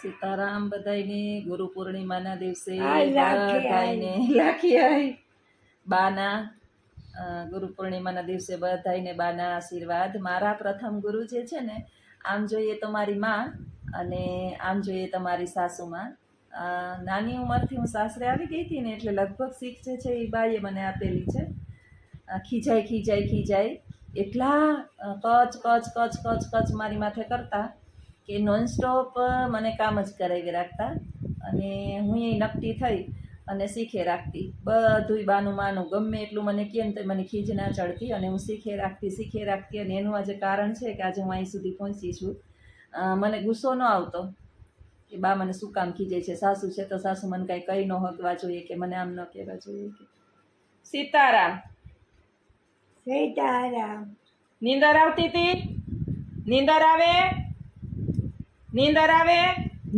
સીતારામ બધાયને ગુરુ પૂર્ણિમાના દિવસે રાખી બધાયને લાખી આવી બાના ગુરુ પૂર્ણિમાના દિવસે બધાયને બાના આશીર્વાદ. મારા પ્રથમ ગુરુ જે છે ને, આમ જોઈએ તો મારી માં અને આમ જોઈએ તો મારી સાસુમાં. નાની ઉંમરથી હું સાસરે આવી ગઈ હતી ને, એટલે લગભગ શીખ જે છે એ બાઈએ મને આપેલી છે. ખીજાય ખીજાય ખીજાય એટલા કચ કચ કચ કચ કચ મારી માથે કરતા કે નોનસ્ટોપ મને કામ જ કરાવી રાખતા. અને હું એ નકટી થઈ અને શીખે રાખતી બધું બાનું માનું ગમે એટલું મને કહે ને તો મને ખીજ ના ચડતી અને હું શીખે રાખતી. અને એનું આજે કારણ છે કે આજે હું અહીં સુધી પહોંચી છું. મને ગુસ્સો ન આવતો કે બા મને શું કામ ખીજે છે, સાસુ છે તો સાસુ મને કાંઈ કહી ન હકવા જોઈએ કે મને આમ ન કહેવા જોઈએ. સીતારામ. સીતારામ. નીંદર આવતી હતી? નીંદર આવે? નીંદર આવે?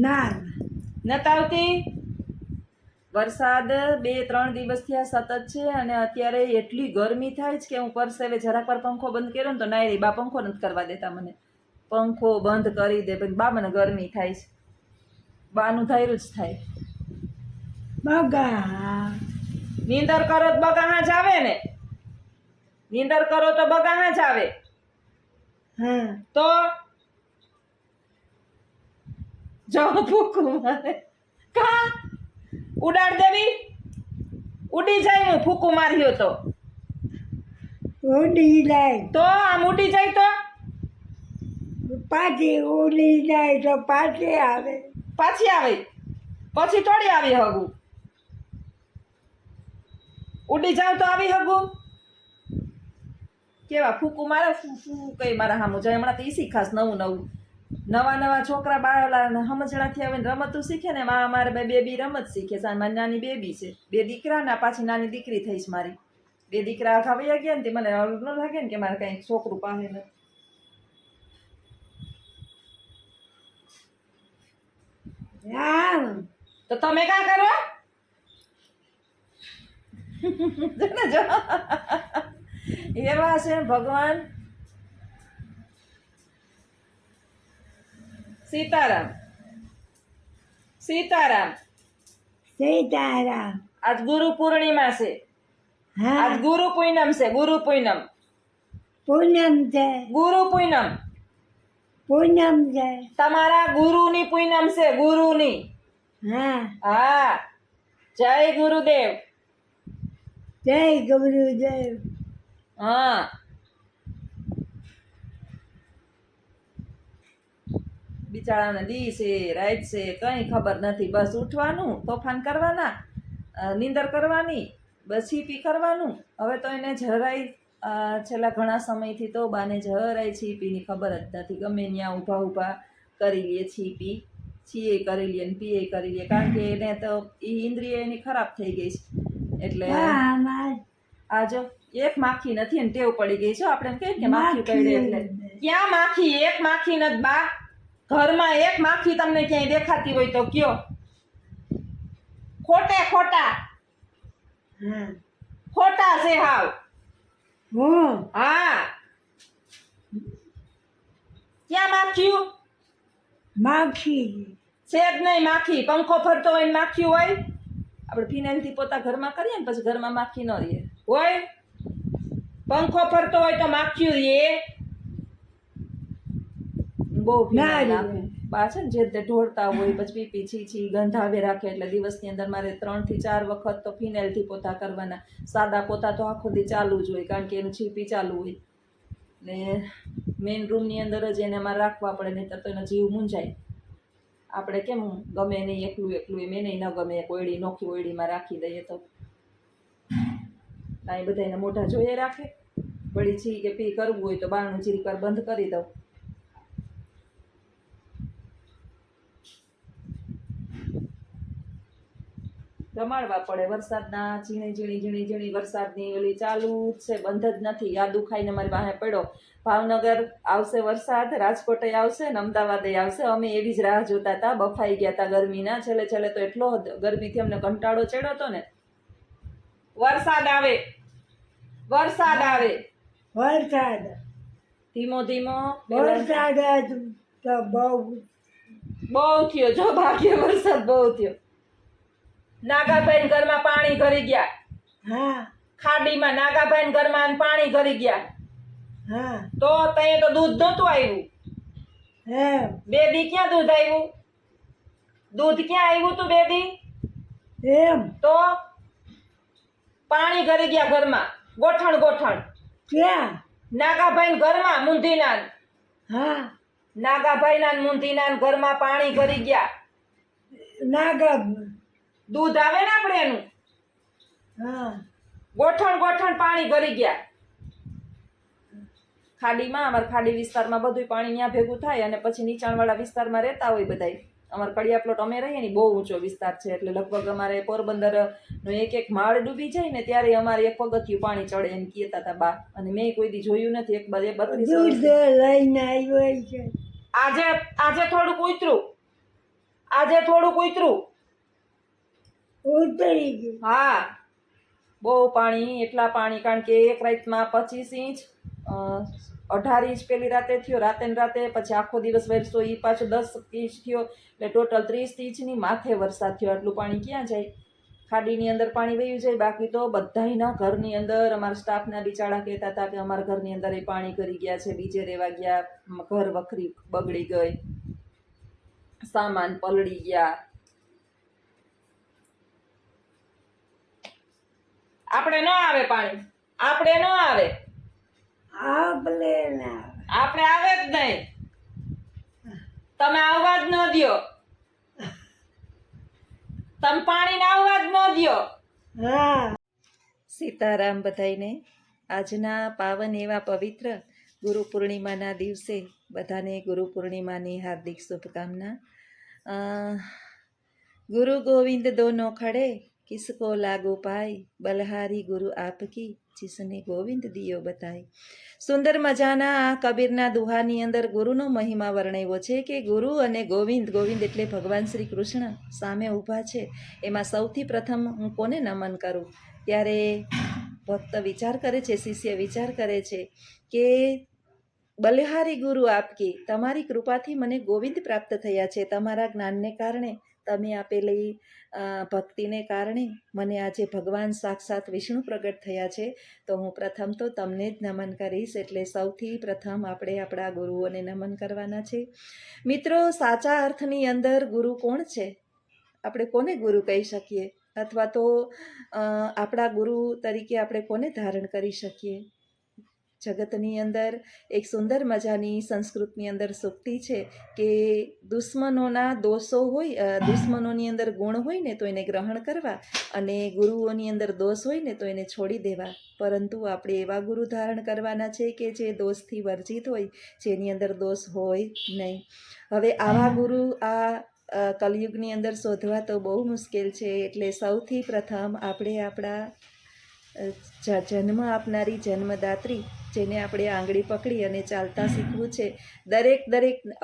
ના નત આવતી? વરસાદ 2-3 દિવસ થયા સતત છે અને અત્યારે એટલી ગરમી થાય છે કે હું પરસેવે જરાક વાર પંખો બંધ કર્યો ને તો નાઈ બા પંખો નથી કરવા દેતા મને. પંખો બંધ કરી દે પછી બા મને ગરમી થાય છે. બાનું ધાર્યું જ થાય. બગા નીંદર કરો તો બગાહા જ આવે ને? નીંદર કરો તો બગાહા જ આવે. હા તો જો ભૂખું મારે કા ઉડાડ દેવી? ઉડી જાય હું ફૂકું માર્યો તો? ઉડી જાય તો આમ ઉડી જાય તો પાછી ઉડી જાય તો પાછી આવે. પાછી આવે પછી થોડી આવી હગું? ઉડી જાવ તો આવી હગું? કેવા ફૂકું મારે ફૂ કઈ મારા સામું જાય. હમણાં તો ઈ શીખાશ નવા છોકરા બાળા સમજણાથી આવે ને રમતું શીખે ને. મારે બેબી રમત શીખે છે. મારી નાની બેબી છે, 2 દીકરા ના પાછી નાની દીકરી થઈશ મારી. 2 દીકરા આખા વયા ગયા ને તે મને ન લાગે ને કે મારે કઈ છોકરું પાસે નથી. રામ તો તમે કા કરો? જો એવા છે ભગવાન. સીતારામ. સીતારામ. સીતારામ. આજ ગુરુ પૂર્ણિમા છે. હા આજ ગુરુ પૂનમ છે. ગુરુ પૂનમ. પૂનમ છે. ગુરુ પૂનમ. પૂનમ છે. તમારા ગુરુની પૂનમ છે. ગુરુની. હા હા. જય ગુરુદેવ. જય ગુરુદેવ. હા. બિચારાને દી છે રાત છે કઈ ખબર નથી. બસ ઉઠવાનું, તોફાન કરવાના, નીંદર કરવાની, બસ છીપી કરવાનું. હવે તો એને જરાય છેલ્લા ઘણા સમયથી તો બાને જરાય છીપીની ખબર જ નથી. ગમે ત્યાં ઊભા કરી લે છીપી. છીએ કરી લે ને પીએ કરી લે. કારણ કે એને તો એ ઇન્દ્રિય એની ખરાબ થઈ ગઈ છે. એટલે આ જો એક માખી નથી ને ટેવ પડી ગઈ છે. આપણે કહીએ કે માખી કરડે એટલે ક્યાં માખી? એક માખી નથી બા. ઘરમાં એક માખી તમને ક્યાંય દેખાતી હોય તો કયો? ખોટા હા ખોટા છે હાવ. હું હા. ક્યાં માખ્યું? માખી છે જ નહીં માખી. પંખો ફરતો હોય ને માખ્યું હોય? આપણે ફિનાઇલથી પોતા ઘરમાં કરીએ ને પછી ઘરમાં માખી ન રહે હોય? પંખો ફરતો હોય તો માખ્યું રહે? બહુ ફિનાઇલ નાખું. બા છે ને જે તે ઢોળતા હોય પછી પીપી છી ગંધાવે રાખે. એટલે દિવસની અંદર મારે 3 થી 4 વખત તો ફિનાઇલથી પોતા કરવાના. સાદા પોતા તો આખો દી ચાલુ જ હોય કારણ કે એનું છીપી ચાલુ હોય. ને મેઇન રૂમની અંદર જ એને અમારે રાખવા પડે, નહીં તો એનો જીવ મૂંઝાય. આપણે કેમ ગમે નહીં એકલું એમ એને ન ગમે. કોયડી નોખી ઓયડીમાં રાખી દઈએ તો કાંઈ બધાને મોઢા જોઈએ રાખે. વળી છી કે પી કરવું હોય તો બારણું જીરીક વાર બંધ કરી દઉં. રમાડવા પડે. વરસાદના ઝીણી વરસાદની ઓલી ચાલુ જ છે, બંધ જ નથી. યાદુ ખાઈને મારી પાસે પડ્યો. ભાવનગર આવશે વરસાદ, રાજકોટ આવશે ને અમદાવાદે આવશે. અમે એવી જ રાહ જોતા હતા. બફાઈ ગયા હતા ગરમીના. છેલ્લે તો એટલો ગરમીથી અમને કંટાળો ચડ્યો હતો ને. વરસાદ આવે. વરસાદ ધીમો વરસાદ તો બહુ બહુ થયો જો, ભાગ્ય વરસાદ બહુ થયો. નાગાભાઈ ઘરમાં પાણી ભરી ગયા. હા ખાડીમાં નાગાભાઈ ઘરમાં પાણી ભરી ગયા. હા તો તઈએ તો દૂધ નહોતું આવ્યું. એમ 2 દી ક્યાં દૂધ આવ્યું? દૂધ ક્યાં આવ્યું તું 2 દી? એમ તો પાણી ભરી ગયા ઘરમાં, ગોઠણ ગોઠણ. ક્યાં નાગાભાઈ ઘરમાં મુંધીના, હા નાગાભાઈના ને મુંધીના ઘરમાં પાણી ભરી ગયા. નાગા દૂધ આવે ને આપણે એનું, હા ગોઠણ ગોઠણ પાણી ભરી ગયા. ખાડીમાં, અમારા ખાડી વિસ્તારમાં બધું પાણી ત્યાં ભેગું થાય અને પછી નીચાણવાળા વિસ્તારમાં રહેતા હોય બધાય. અમારા કડિયા પ્લોટ અમે રહીએ ને બહુ ઊંચો વિસ્તાર છે, એટલે લગભગ અમારે પોરબંદરનો એક માળ ડૂબી જાય ને ત્યારે અમારે 1 પગથિયું પાણી ચડે એમ કહેતા હતા બા. અને મેં કોઈ દી જોયું નથી. 32 દૂધ લઈને આવ્યો છે. આજે થોડુંક ઉતરું, આજે થોડુંક ઉતરું. ઉતરી ગયું. હા, બહુ પાણી, એટલા પાણી, કારણ કે એક રાતમાં 25 ઇંચ, 18 ઇંચ પેલી રાતે થયો, રાતે ને રાતે, પછી આખો દિવસ વરસો એ પાછો 10 ઇંચ થયો, એટલે ટોટલ 30 ઇંચની માથે વરસાદ થયો. આટલું પાણી ક્યાં જાય? ખાડીની અંદર પાણી વયું જાય. બાકી તો બધાયના ઘરની અંદર, અમારા સ્ટાફના બિચારા કહેતા હતા કે અમારા ઘરની અંદર એ પાણી કરી ગયા છે, બીજે રહેવા ગયા, ઘર વખરી બગડી ગઈ, સામાન પલળી ગયા. આપણે ન આવે પાણી, આપણે ન આવે, આપણે ના આપણે આવે જ નહીં. તમે આવવા જ ન દ્યો, તમે પાણી આવવા જ ન દ્યો. હા સીતારામ બધાઈને. આજના પાવન એવા પવિત્ર ગુરુ પૂર્ણિમાના દિવસે બધાને ગુરુ પૂર્ણિમાની હાર્દિક શુભકામના. ગુરુ ગોવિંદ દોનો ખડે કિસકો લાગુ પાય, બલહારી ગુરુ આપકી जिसने ગોવિંદ દિયો બતાય. સુંદર મજાના આ કબીરના દુહાની અંદર ગુરુનો મહિમા વર્ણવ્યો છે કે ગુરુ અને ગોવિંદ, ગોવિંદ એટલે ભગવાન શ્રી કૃષ્ણ સામે ઊભા છે. એમાં સૌથી પ્રથમ હું કોને નમન કરું? ત્યારે ભક્ત વિચાર કરે છે, શિષ્ય વિચાર કરે છે કે બલિહારી ગુરુ આપકી, તમારી કૃપાથી મને ગોવિંદ પ્રાપ્ત થયા છે. તમારા જ્ઞાનને કારણે, તમે આપેલી ભક્તિને કારણે મને આજે ભગવાન સાક્ષાત વિષ્ણુ પ્રગટ થયા છે. તો હું પ્રથમ તો તમને જ નમન કરીશ. એટલે સૌથી પ્રથમ આપણે આપણા ગુરુઓને નમન કરવાના છે. મિત્રો, સાચા અર્થની અંદર ગુરુ કોણ છે? આપણે કોને ગુરુ કહી શકીએ? અથવા તો આપણા ગુરુ તરીકે આપણે કોને ધારણ કરી શકીએ? જગતની અંદર એક સુંદર મજાની સંસ્કૃતની અંદર સૂક્તિ છે કે દુશ્મનોના દોષો હોય, દુશ્મનોની અંદર ગુણ હોય ને તો એને ગ્રહણ કરવા, અને ગુરુઓની અંદર દોષ હોય ને તો એને છોડી દેવા. પરંતુ આપણે એવા ગુરુ ધારણ કરવાના છે કે જે દોષથી વર્જિત હોય, જેની અંદર દોષ હોય નહીં. હવે આવા ગુરુ આ કલયુગની અંદર શોધવા તો બહુ મુશ્કેલ છે. એટલે સૌથી પ્રથમ આપણે આપણા જન્મ આપનારી જન્મદાત્રી, જેને આપણે આંગળી પકડી અને ચાલતા શીખવું છે. દરેક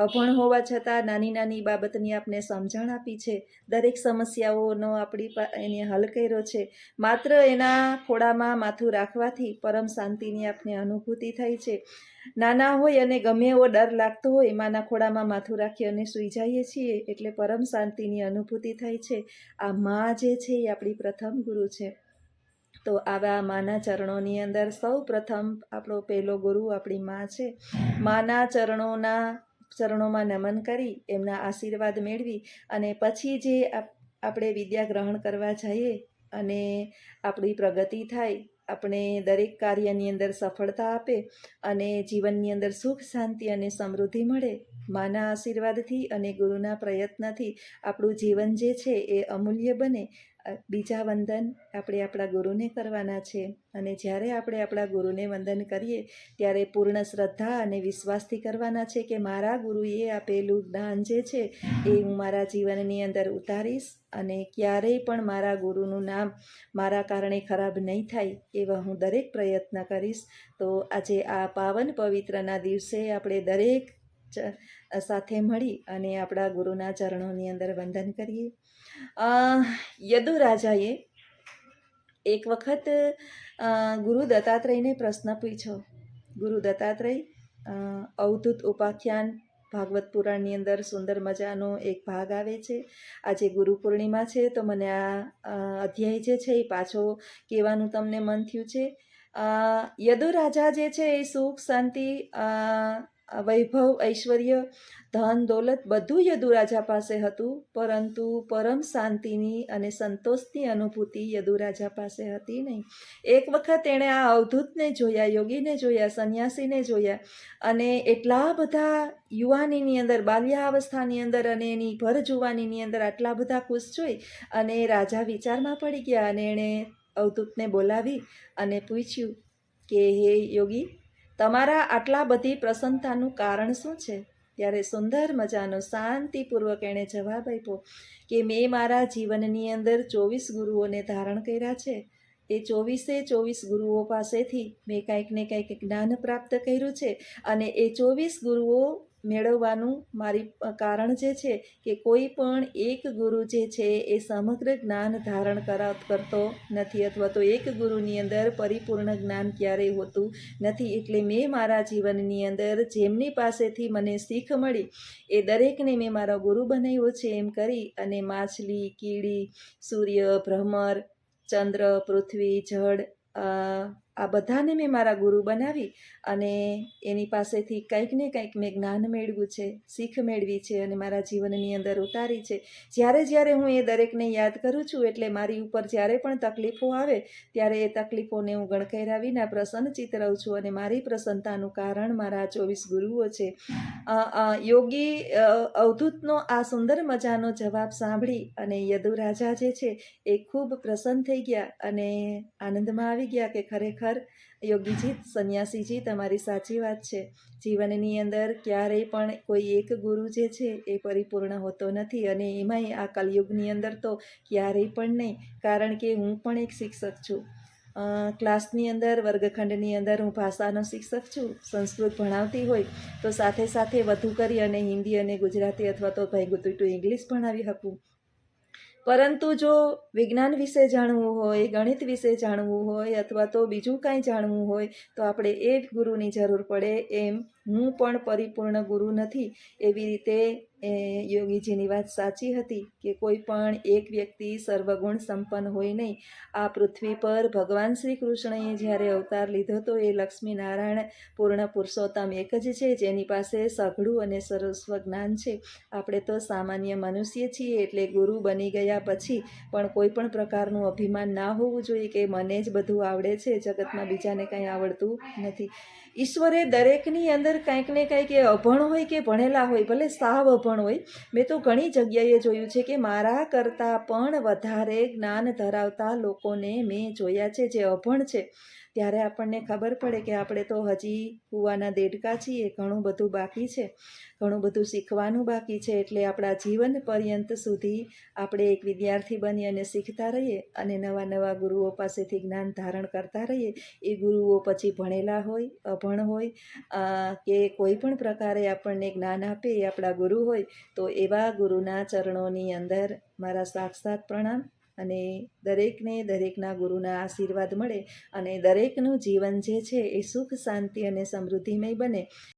અભણ હોવા છતાં નાની નાની બાબતની આપણે સમજણ આપી છે. દરેક સમસ્યાઓનો એને હલ કર્યો છે. માત્ર એના ખોળામાં માથું રાખવાથી પરમ શાંતિની આપણે અનુભૂતિ થઈ છે. નાના હોય અને ગમે એવો ડર લાગતો હોય, માના ખોળામાં માથું રાખી અને સૂઈ જઈએ છીએ એટલે પરમ શાંતિની અનુભૂતિ થાય છે. આ મા જે છે એ આપણી પ્રથમ ગુરુ છે. તો આવા માના ચરણોની અંદર સૌ પ્રથમ આપણો પહેલો ગુરુ આપણી મા છે. માના ચરણોમાં નમન કરી એમના આશીર્વાદ મેળવી અને પછી જે આપણે વિદ્યા ગ્રહણ કરવા જઈએ અને આપણી પ્રગતિ થાય, આપણે દરેક કાર્યની અંદર સફળતા આપે અને જીવનની અંદર સુખ, શાંતિ અને સમૃદ્ધિ મળે. માના આશીર્વાદથી અને ગુરુના પ્રયત્નથી આપણું જીવન જે છે એ અમૂલ્ય બને. બીજા વંદન આપણે આપણા ગુરુને કરવાના છે. અને જ્યારે આપણે આપણા ગુરુને વંદન કરીએ ત્યારે પૂર્ણ શ્રદ્ધા અને વિશ્વાસથી કરવાના છે કે મારા ગુરુએ આપેલું જ્ઞાન જે છે એ હું મારા જીવનની અંદર ઉતારીશ અને ક્યારેય પણ મારા ગુરુનું નામ મારા કારણે ખરાબ નહીં થાય એવા હું દરેક પ્રયત્ન કરીશ. તો આજે આ પાવન પવિત્રના દિવસે આપણે દરેક સાથે મળી અને આપણા ગુરુના ચરણોની અંદર વંદન કરીએ. યદુ રાજાએ એક વખત ગુરુ દત્તાત્રેયને પ્રશ્ન પૂછ્યો. ગુરુ દત્તાત્રેય અવધૂત ઉપાખ્યાન ભાગવત પુરાણની અંદર સુંદર મજાનો એક ભાગ આવે છે. આજે ગુરુ પૂર્ણિમા છે તો મને આ અધ્યાય જે છે એ પાછો કહેવાનું તમને મન થયું છે. યદુ રાજા જે છે એ સુખ શાંતિ વૈભવ ઐશ્વર્ય ધન દોલત બધું યદુ રાજા પાસે હતું, પરંતુ પરમ શાંતિની અને સંતોષની અનુભૂતિ યદુ રાજા પાસે હતી નહીં. એક વખત એણે આ અવધૂતને જોયા, યોગીને જોયા, સંન્યાસીને જોયા, અને એટલા બધા યુવાનીની અંદર, બાલ્યાવસ્થાની અંદર અને એની ભર જુવાનીની અંદર આટલા બધા ખુશ જોઈ અને રાજા વિચારમાં પડી ગયા અને એણે અવધૂતને બોલાવી અને પૂછ્યું કે હે યોગી, તમારા આટલા બધી પ્રસન્નતાનું કારણ શું છે? ત્યારે સુંદર મજાનો શાંતિપૂર્વક એણે જવાબ આપ્યો કે મેં મારા જીવનની અંદર 24 ગુરુઓને ધારણ કર્યા છે. એ 24 ગુરુઓ પાસેથી મેં કંઈક ને કંઈક જ્ઞાન પ્રાપ્ત કર્યું છે, અને એ 24 ગુરુઓ મેળવવાનું મારી કારણ જે છે કે કોઈ પણ એક ગુરુ જે છે એ સમગ્ર જ્ઞાન ધારણ કરતો નથી, અથવા તો એક ગુરુની અંદર પરિપૂર્ણ જ્ઞાન ક્યારેય હોતું નથી. એટલે મેં મારા જીવનની અંદર જેમની પાસેથી મને શીખ મળી એ દરેકને મેં મારો ગુરુ બનાવ્યો છે એમ કરી અને માછલી, કીડી, સૂર્ય, ભ્રમર, ચંદ્ર, પૃથ્વી, જળ, આ બધાને મેં મારા ગુરુ બનાવી અને એની પાસેથી કંઈક ને કંઈક મેં જ્ઞાન મેળવ્યું છે, શીખ મેળવી છે અને મારા જીવનની અંદર ઉતારી છે. જ્યારે હું એ દરેકને યાદ કરું છું એટલે મારી ઉપર જ્યારે પણ તકલીફો આવે ત્યારે એ તકલીફોને હું ગણકાર્યા વિના પ્રસન્નચિત્ત રહું છું, અને મારી પ્રસન્નતાનું કારણ મારા 24 ગુરુઓ છે. યોગી અવધૂતનો આ સુંદર મજાનો જવાબ સાંભળી અને યદુ રાજા જે છે એ ખૂબ પ્રસન્ન થઈ ગયા અને આનંદમાં આવી ગયા કે ખરેખર યોગીજી, સંન્યાસીજી, તમારી સાચી વાત છે. જીવનની અંદર ક્યારેય પણ કોઈ એક ગુરુ જે છે એ પરિપૂર્ણ હોતો નથી, અને એમાંય આ કલયુગની અંદર તો ક્યારેય પણ નહીં. કારણ કે હું પણ એક શિક્ષક છું. ક્લાસની અંદર, વર્ગખંડની અંદર હું ભાષાનો શિક્ષક છું. સંસ્કૃત ભણાવતી હોય તો સાથે સાથે વધુ કરી અને હિન્દી અને ગુજરાતી અથવા તો ભાઈ ઇંગ્લિશ ભણાવી શકું. પરંતુ જો વિજ્ઞાન વિશે જાણવું હોય, ગણિત વિશે જાણવું હોય અથવા તો બીજું કાંઈ જાણવું હોય તો આપણે એ ગુરુની જરૂર પડે. એમ હું પણ પરિપૂર્ણ ગુરુ નથી. એવી રીતે યોગીજીની વાત સાચી હતી કે કોઈ પણ એક વ્યક્તિ સર્વગુણ સંપન્ન હોય નહીં. આ પૃથ્વી પર ભગવાન શ્રી કૃષ્ણએ જ્યારે અવતાર લીધો તો એ લક્ષ્મીનારાયણ પૂર્ણ પુરુષોત્તમ એક જ છે, જેની પાસે સઘળું અને સર્વસ્વ જ્ઞાન છે. આપણે તો સામાન્ય મનુષ્ય છીએ, એટલે ગુરુ બની ગયા પછી પણ કોઈ પણ પ્રકારનું અભિમાન ના હોવું જોઈએ કે મને જ બધું આવડે છે, જગતમાં બીજાને કંઈ આવડતું નથી. ઈશ્વરે દરેકની અંદર કંઈક ને કંઈક, એ અભણ હોય કે ભણેલા હોય, ભલે સાવ અભણ હોય. મેં તો ઘણી જગ્યાએ જોયું છે કે મારા કરતાં પણ વધારે જ્ઞાન ધરાવતા લોકોને મેં જોયા છે જે અભણ છે. ત્યારે આપણને ખબર પડે કે આપણે તો હજી કૂવાના દેડકા છીએ, ઘણું બધું બાકી છે, ઘણું બધું શીખવાનું બાકી છે. એટલે આપણા જીવન પર્યંત સુધી આપણે એક વિદ્યાર્થી બની અને શીખતા રહીએ અને નવા નવા ગુરુઓ પાસેથી જ્ઞાન ધારણ કરતા રહીએ. એ ગુરુઓ પછી ભણેલા હોય, અભણ હોય કે કોઈ પણ પ્રકારે આપણને જ્ઞાન આપે એ આપણા ગુરુ હોય, તો એવા ગુરુના ચરણોની અંદર મારા સાક્ષાત પ્રણામ. અને દરેકને દરેકના ગુરુના આશીર્વાદ મળે અને દરેકનું જીવન જે છે એ સુખ શાંતિ અને સમૃદ્ધિમય બને